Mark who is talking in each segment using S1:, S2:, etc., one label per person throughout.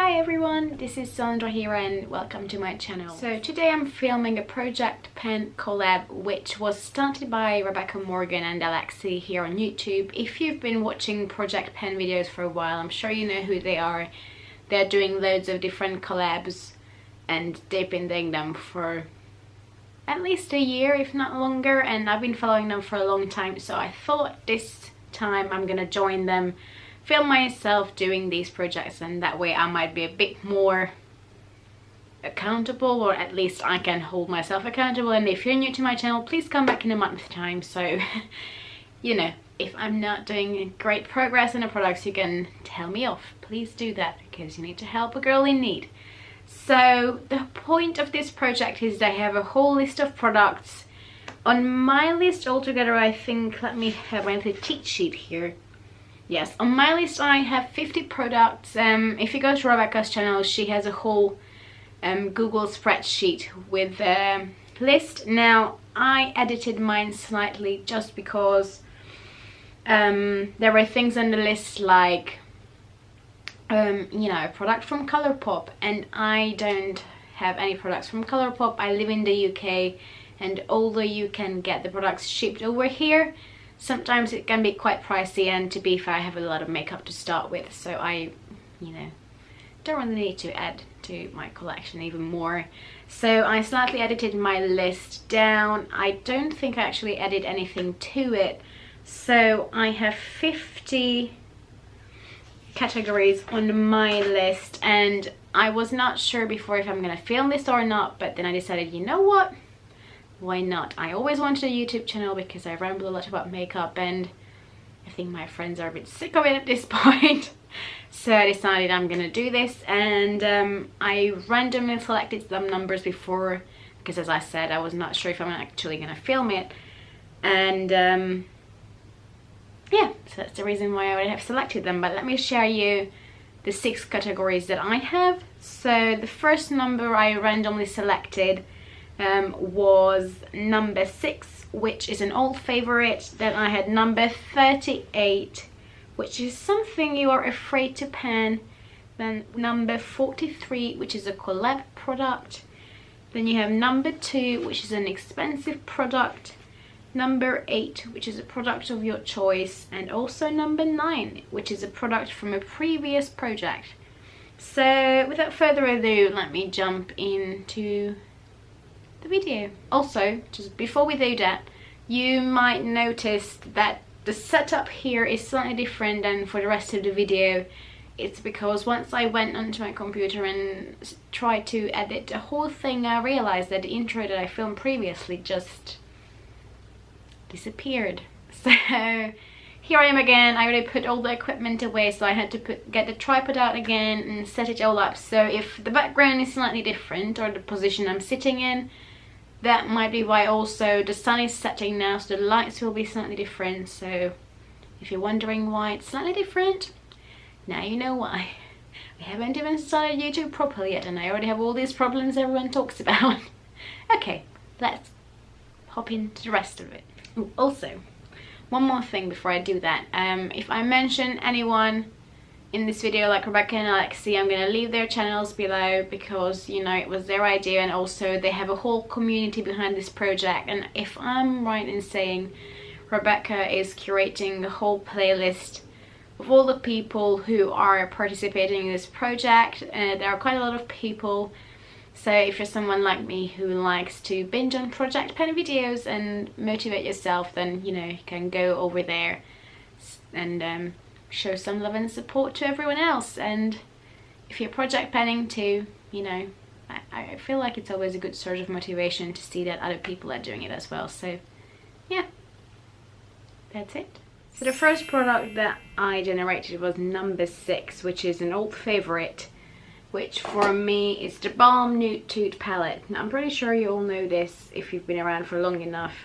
S1: Hi everyone, this is Sandra here and welcome to my channel. So today I'm filming a project pen collab which was started by Rebecca Morgan and Alexi here on YouTube. If you've been watching project pen videos for a while, I'm sure you know who they are. They're doing loads of different collabs and they've been doing them for at least a year, if not longer, and I've been following them for a long time, so I thought this time I'm gonna join them, film myself doing these projects, and that way I might be a bit more accountable, or at least I can hold myself accountable. And if you're new to my channel, please come back in a month's time, so you know, if I'm not doing great progress in the products, you can tell me off. Please do that, because you need to help a girl in need. So the point of this project is I have a whole list of products. On my list altogether, I think, let me have my little cheat sheet here. Yes, on my list I have 50 products. If you go to Rebecca's channel, she has a whole Google spreadsheet with a list. Now, I edited mine slightly just because there were things on the list like, you know, a product from Colourpop, and I don't have any products from Colourpop. I live in the UK, and although you can get the products shipped over here, sometimes it can be quite pricey, and to be fair, I have a lot of makeup to start with, so I, you know, don't really need to add to my collection even more. So I slightly edited my list down. I don't think I actually added anything to it. So I have 50 categories on my list, and I was not sure before if I'm gonna film this or not, but then I decided, you know what? Why not? I always wanted a YouTube channel because I ramble a lot about makeup, and I think my friends are a bit sick of it at this point. So I decided I'm gonna do this, and I randomly selected some numbers before because, as I said, I was not sure if I'm actually gonna film it, and yeah, so that's the reason why I would have selected them. But let me share you the 6 categories that I have. So the first number I randomly selected was number 6, which is an old favorite. Then I had number 38, which is something you are afraid to pan. Then number 43, which is a Collab product. Then you have number 2, which is an expensive product. Number 8, which is a product of your choice, and also number 9, which is a product from a previous project. So without further ado, let me jump into the video. Also, just before we do that, you might notice that the setup here is slightly different than for the rest of the video. It's because once I went onto my computer and tried to edit the whole thing, I realized that the intro that I filmed previously just disappeared. So here I am again. I already put all the equipment away, so I had to get the tripod out again and set it all up. So if the background is slightly different, or the position I'm sitting in, that might be why. Also, the sun is setting now, so the lights will be slightly different. So if you're wondering why it's slightly different, now you know why. I haven't even started YouTube properly yet, and I already have all these problems everyone talks about. Okay, let's hop into the rest of it. Ooh, also, one more thing before I do that. If I mention anyone in this video like Rebecca and Alexi, I'm gonna leave their channels below because, you know, it was their idea, and also they have a whole community behind this project. And if I'm right in saying, Rebecca is curating the whole playlist of all the people who are participating in this project. There are quite a lot of people, so if you're someone like me who likes to binge on project pen videos and motivate yourself, then, you know, you can go over there and show some love and support to everyone else. And if you're project penning too, you know, I feel like it's always a good source of motivation to see that other people are doing it as well. So yeah, that's it. So the first product that I generated was number 6, which is an old favorite, which for me is the Balm Nude Toot palette. Now, I'm pretty sure you all know this if you've been around for long enough.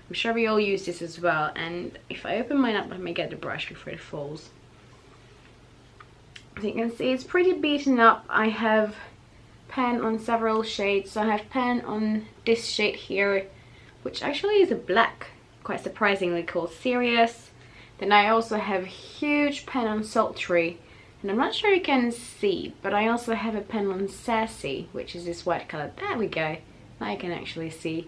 S1: I'm sure we all use this as well. And if I open mine up, let me get the brush before it falls. As you can see, it's pretty beaten up. I have pen on several shades. So I have pen on this shade here, which actually is a black, quite surprisingly, called Serious. Then I also have huge pen on Sultry, And I'm not sure you can see, but I also have a pen on Sassy, which is this white color. There we go. Now you can actually see.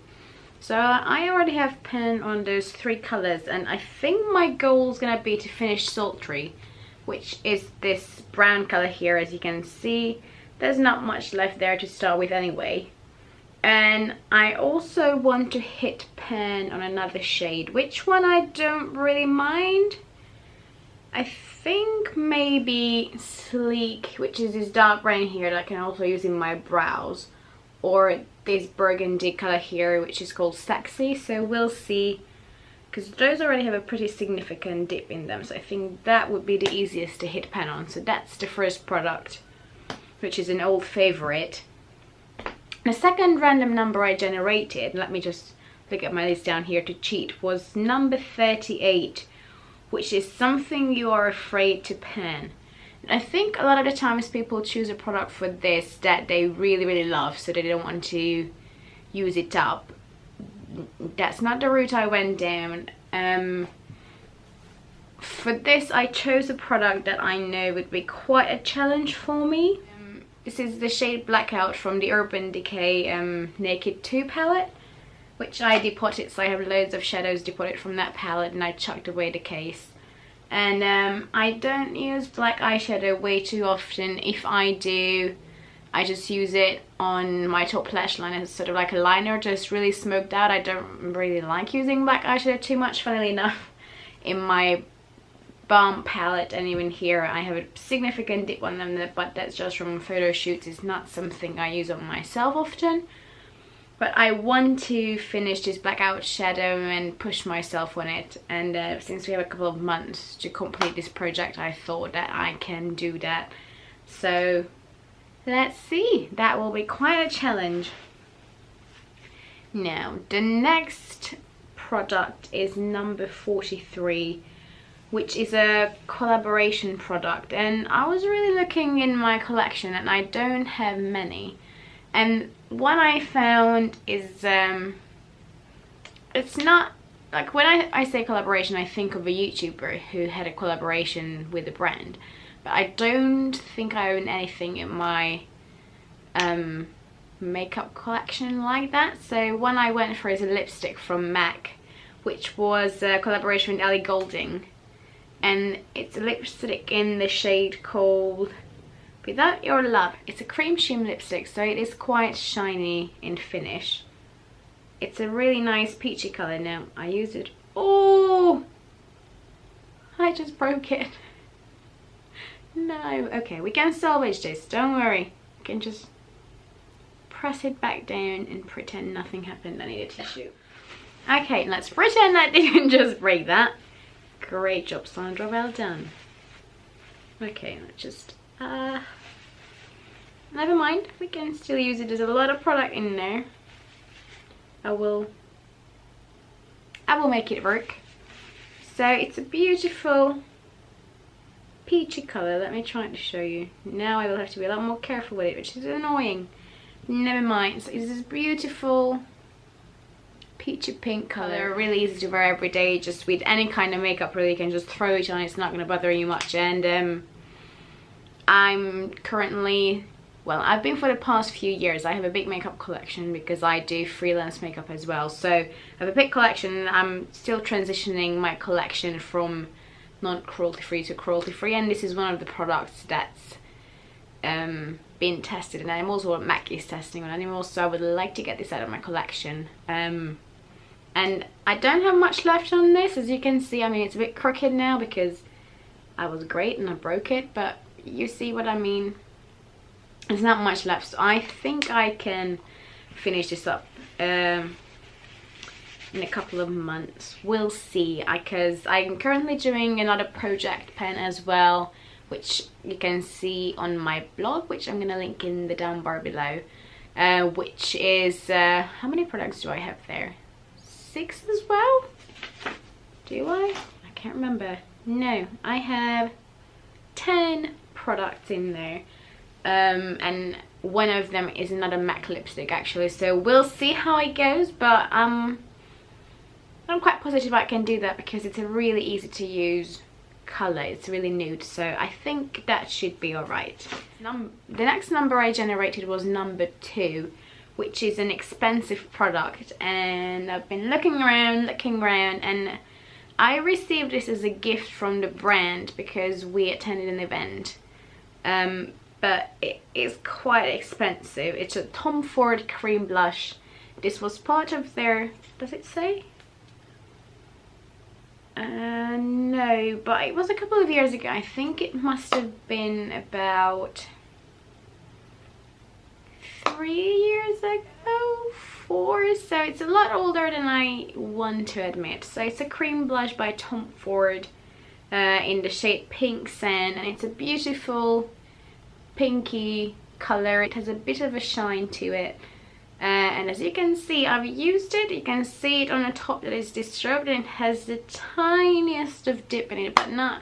S1: So I already have pen on those 3 colors, and I think my goal is gonna be to finish Sultry, which is this brown color here. As you can see, there's not much left there to start with anyway. And I also want to hit pen on another shade, which one I don't really mind. I think maybe Sleek, which is this dark brown here that I can also use in my brows, or this burgundy color here, which is called Sexy. So we'll see, because those already have a pretty significant dip in them, so I think that would be the easiest to hit pen on. So that's the first product, which is an old favorite. The second random number I generated, let me just look at my list down here to cheat, was number 38, which is something you are afraid to pen. I think a lot of the times people choose a product for this that they really love, so they don't want to use it up. That's not the route I went down. For this I chose a product that I know would be quite a challenge for me. This is the shade Blackout from the Urban Decay Naked 2 palette, which I depotted, so I have loads of shadows depotted from that palette, and I chucked away the case. And I don't use black eyeshadow way too often. If I do, I just use it on my top lash line as sort of like a liner, just really smoked out. I don't really like using black eyeshadow too much, funnily enough. In my Balm palette and even here, I have a significant dip on them, but that's just from photo shoots. It's not something I use on myself often. But I want to finish this Blackout shadow and push myself on it, and since we have a couple of months to complete this project, I thought that I can do that. So let's see, that will be quite a challenge. Now the next product is number 43, which is a collaboration product, and I was really looking in my collection and I don't have many. And one I found is, it's not, like when I say collaboration, I think of a YouTuber who had a collaboration with a brand. But I don't think I own anything in my makeup collection like that. So one I went for is a lipstick from MAC, which was a collaboration with Ellie Goulding. And it's a lipstick in the shade called Without Your Love. It's a cream sheen lipstick, so it is quite shiny in finish. It's a really nice peachy colour. Now I use it. Oh, I just broke it. No. Okay, we can salvage this, don't worry. We can just press it back down and pretend nothing happened. I need a tissue. Okay, let's pretend I didn't just break that. Great job, Sandra, well done. Okay, let's just never mind, we can still use it. There's a lot of product in there. I will make it work. So it's a beautiful peachy colour. Let me try to show you. Now I will have to be a lot more careful with it, which is annoying. Never mind. So it's this beautiful peachy pink colour, really easy to wear every day, just with any kind of makeup really. You can just throw it on, it's not going to bother you much. And I'm currently, well, I've been for the past few years, I have a big makeup collection because I do freelance makeup as well. So I have a big collection, and I'm still transitioning my collection from non-cruelty free to cruelty free, and this is one of the products that's been tested in animals, or MAC is testing on animals, so I would like to get this out of my collection. And I don't have much left on this, as you can see. I mean, it's a bit crooked now because I was great and I broke it, but you see what I mean. There's not much left, so I think I can finish this up in a couple of months. We'll see, because I'm currently doing another project pen as well, which you can see on my blog, which I'm gonna link in the down bar below, which is how many products do I have there? 6 as well? Do I can't remember. No, I have 10 products in there, and one of them is another MAC lipstick actually, so we'll see how it goes. But I'm quite positive I can do that because it's a really easy to use color. It's really nude, so I think that should be alright. The next number I generated was number 2, which is an expensive product, and I've been looking around, and I received this as a gift from the brand because we attended an event. But it is quite expensive. It's a Tom Ford cream blush. This was part of their, does it say? No, but it was a couple of years ago. I think it must have been about 3 years ago, 4, so it's a lot older than I want to admit. So it's a cream blush by Tom Ford in the shade Pink Sand, and it's a beautiful pinky color. It has a bit of a shine to it, and as you can see, I've used it. You can see it on the top that is disturbed, and it has the tiniest of dip in it, but not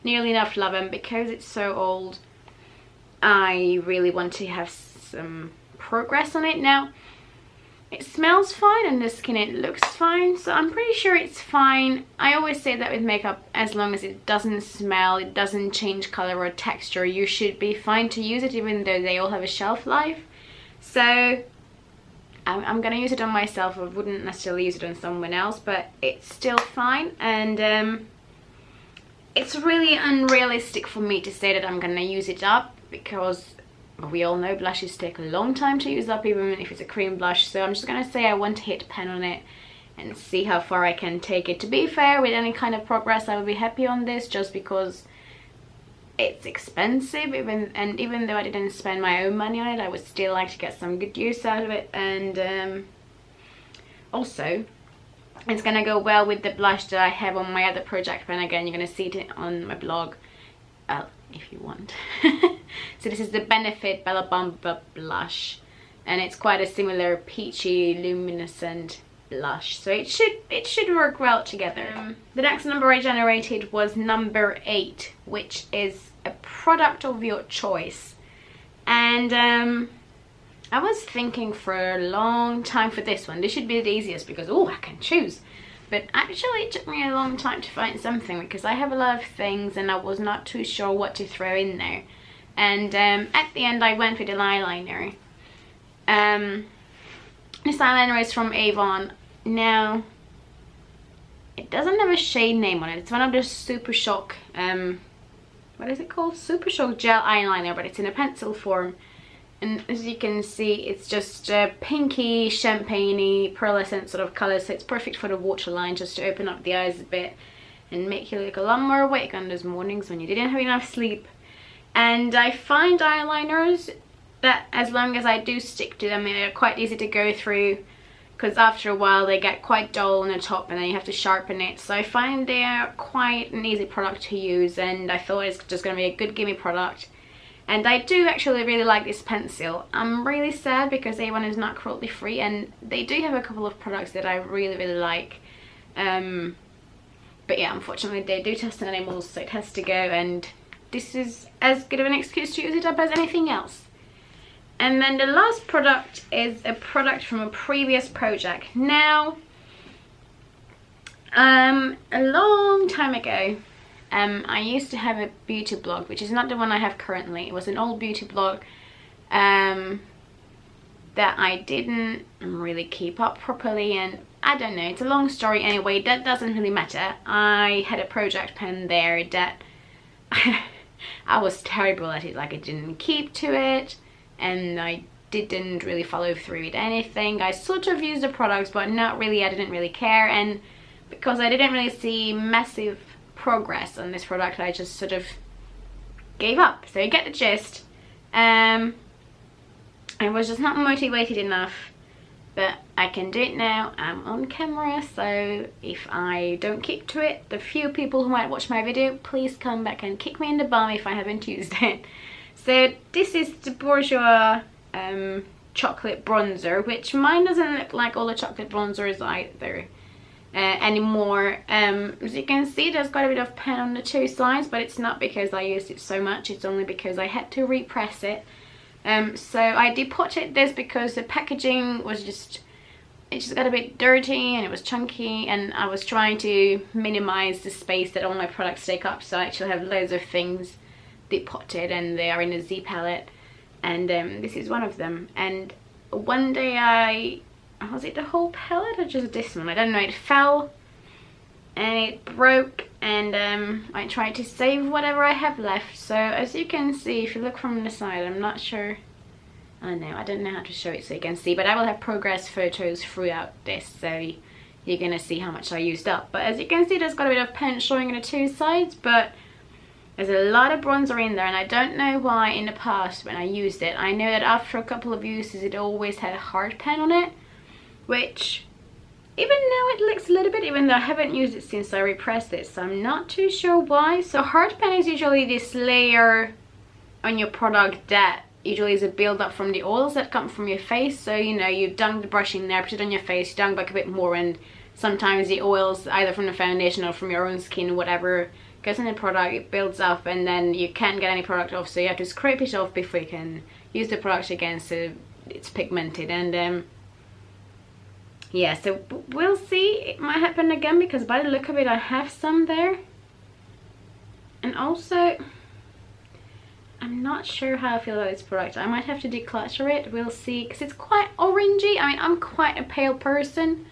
S1: nearly enough love. And because it's so old, I really want to have some progress on it. Now it smells fine on the skin, it looks fine, so I'm pretty sure it's fine. I always say that with makeup, as long as it doesn't smell, it doesn't change color or texture, you should be fine to use it, even though they all have a shelf life. So I'm gonna use it on myself. I wouldn't necessarily use it on someone else, but it's still fine. And it's really unrealistic for me to say that I'm gonna use it up, because we all know blushes take a long time to use up, even if it's a cream blush. So I'm just gonna say I want to hit pan on it and see how far I can take it. To be fair, with any kind of progress, I would be happy on this, just because it's expensive. Even though I didn't spend my own money on it, I would still like to get some good use out of it. And also, it's gonna go well with the blush that I have on my other project pen. Again, you're gonna see it on my blog if you want. So this is the Benefit Bella Bamba blush, and it's quite a similar peachy luminescent blush, so it should work well together. The next number I generated was number 8, which is a product of your choice. And I was thinking for a long time for this one. This should be the easiest because, oh, I can choose. But actually it took me a long time to find something, because I have a lot of things and I was not too sure what to throw in there. And at the end I went with an eyeliner. This eyeliner is from Avon. Now, it doesn't have a shade name on it. It's one of the Super Shock, what is it called? Super Shock gel eyeliner, but it's in a pencil form. And as you can see, it's just a pinky, champagne-y, pearlescent sort of colour, so it's perfect for the waterline, just to open up the eyes a bit and make you look a lot more awake on those mornings when you didn't have enough sleep. And I find eyeliners that, as long as I do stick to them, they're quite easy to go through, because after a while they get quite dull on the top and then you have to sharpen it. So I find they're quite an easy product to use, and I thought it's just going to be a good gimme product. And I do actually really like this pencil. I'm really sad because Avon is not cruelty free, and they do have a couple of products that I really like. But yeah, unfortunately they do test on animals, so it has to go, and this is as good of an excuse to use it up as anything else. And then the last product is a product from a previous project. Now, a long time ago, I used to have a beauty blog, which is not the one I have currently. It was an old beauty blog that I didn't really keep up properly, and I don't know, it's a long story anyway, that doesn't really matter. I had a project pen there that I was terrible at it. Like, I didn't keep to it, and I didn't really follow through with anything. I sort of used the products, but not really. I didn't really care, and because I didn't really see massive progress on this product, I just sort of gave up. So you get the gist. I was just not motivated enough, but I can do it now. I'm on camera, so if I don't keep to it, the few people who might watch my video, please come back and kick me in the bum if I haven't used it. So this is the Bourjois chocolate bronzer, which mine doesn't look like all the chocolate bronzers either anymore. As you can see, there's quite a bit of pen on the two sides, but it's not because I used it so much, it's only because I had to repress it. So I depotted this because the packaging was just it just got a bit dirty and it was chunky, and I was trying to minimize the space that all my products take up, so I actually have loads of things depotted and they are in a Z palette, and this is one of them. And one day was it the whole palette or just this one? I don't know, it fell and it broke, and I tried to save whatever I have left. So as you can see, if you look from the side, I'm not sure, I don't know how to show it so you can see, but I will have progress photos throughout this, so you're gonna see how much I used up. But as you can see, there's got a bit of paint showing on the two sides, but there's a lot of bronzer in there, and I don't know why in the past when I used it. I know that after a couple of uses it always had a hard pan on it, which even now it looks a little bit, even though I haven't used it since I repressed it, so I'm not too sure why. So hard pan is usually this layer on your product that usually is a build up from the oils that come from your face. So you know, you dunk the brush in there, put it on your face, you dunk back a bit more, and sometimes the oils either from the foundation or from your own skin, whatever, goes in the product, it builds up, and then you can't get any product off, so you have to scrape it off before you can use the product again, so it's pigmented. And yeah, so we'll see, it might happen again, because by the look of it I have some there. And also I'm not sure how I feel about this product. I might have to declutter it, we'll see, because it's quite orangey. I mean, I'm quite a pale person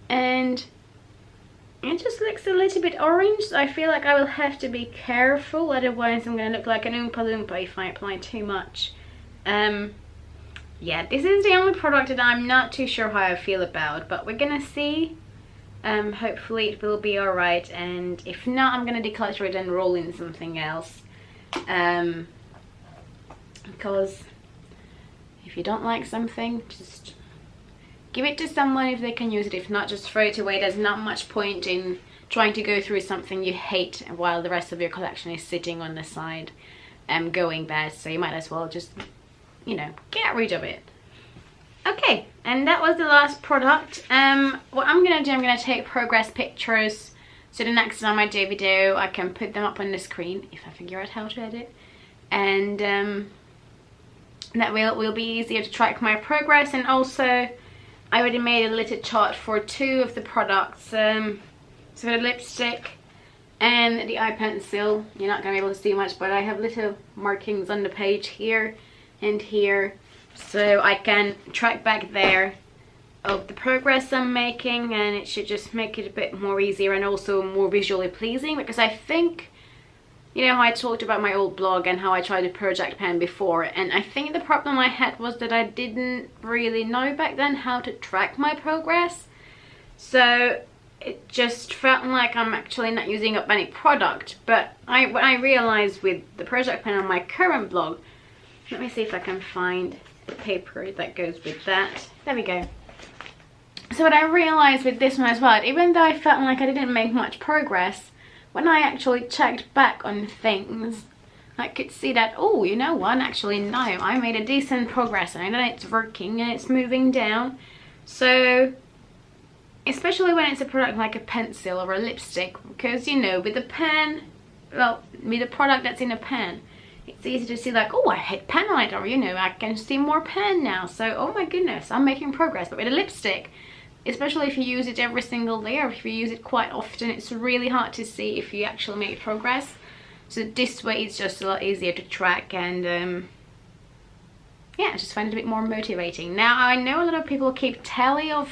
S1: and it just looks a little bit orange, so I feel like I will have to be careful, otherwise I'm going to look like an Oompa Loompa if I apply too much. Yeah, this is the only product that I'm not too sure how I feel about, but we're gonna see. Hopefully it will be alright, and if not, I'm gonna declutter it and roll in something else. Because if you don't like something, just give it to someone if they can use it. If not, just throw it away. There's not much point in trying to go through something you hate while the rest of your collection is sitting on the side and going bad, so you might as well just, you know, get rid of it. Okay, and that was the last product. What I'm gonna do, I'm gonna take progress pictures, so the next time I do a video I can put them up on the screen if I figure out how to edit, and that will be easier to track my progress. And also I already made a little chart for 2 of the products, so the lipstick and the eye pencil. You're not gonna be able to see much, but I have little markings on the page here and here, so I can track back there of the progress I'm making, and it should just make it a bit more easier and also more visually pleasing. Because I think, you know how I talked about my old blog and how I tried to project pen before, and I think the problem I had was that I didn't really know back then how to track my progress, so it just felt like I'm actually not using up any product. But when I realized with the project pen on my current blog, let me see if I can find the paper that goes with that. There we go. So what I realized with this one as well, even though I felt like I didn't make much progress, when I actually checked back on things, I could see that, oh, you know what, actually no, I made a decent progress, and I know it's working and it's moving down. So especially when it's a product like a pencil or a lipstick, because, you know, with the pen, well, with the product that's in a pen, it's easy to see like, oh, I hit pen on it, or, you know, I can see more pen now, so oh my goodness, I'm making progress. But with a lipstick, especially if you use it every single day or if you use it quite often, it's really hard to see if you actually make progress. So this way it's just a lot easier to track, and yeah, I just find it a bit more motivating. Now I know a lot of people keep tally of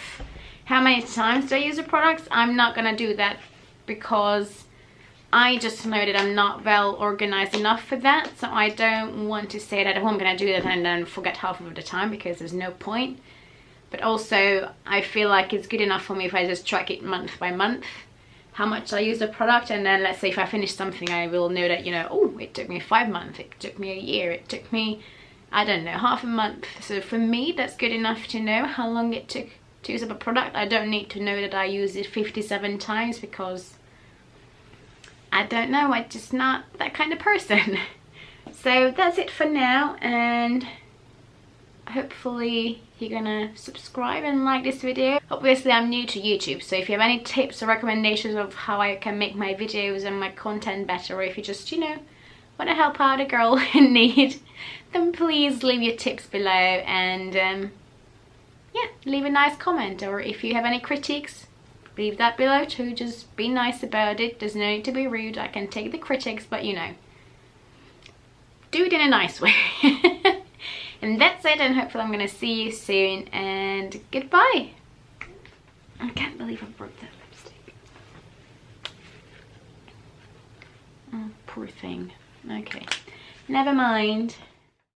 S1: how many times they use the products. I'm not gonna do that because I just know that I'm not well organized enough for that, so I don't want to say that, oh, I'm gonna do that and then forget half of the time, because there's no point. But also I feel like it's good enough for me if I just track it month by month how much I use the product, and then let's say if I finish something, I will know that, you know, oh, it took me 5 months, it took me a year, it took me, I don't know, half a month. So for me that's good enough to know how long it took to use up a product. I don't need to know that I used it 57 times, because I don't know, I'm just not that kind of person. So that's it for now, and hopefully you're gonna subscribe and like this video. Obviously I'm new to YouTube, so if you have any tips or recommendations of how I can make my videos and my content better, or if you just, you know, want to help out a girl in need, then please leave your tips below. And yeah, leave a nice comment, or if you have any critiques, leave that below too. Just be nice about it. There's no need to be rude. I can take the critics, but you know, do it in a nice way. And that's it, and hopefully I'm gonna see you soon, and goodbye. I can't believe I broke that lipstick. Oh, poor thing. Okay, never mind.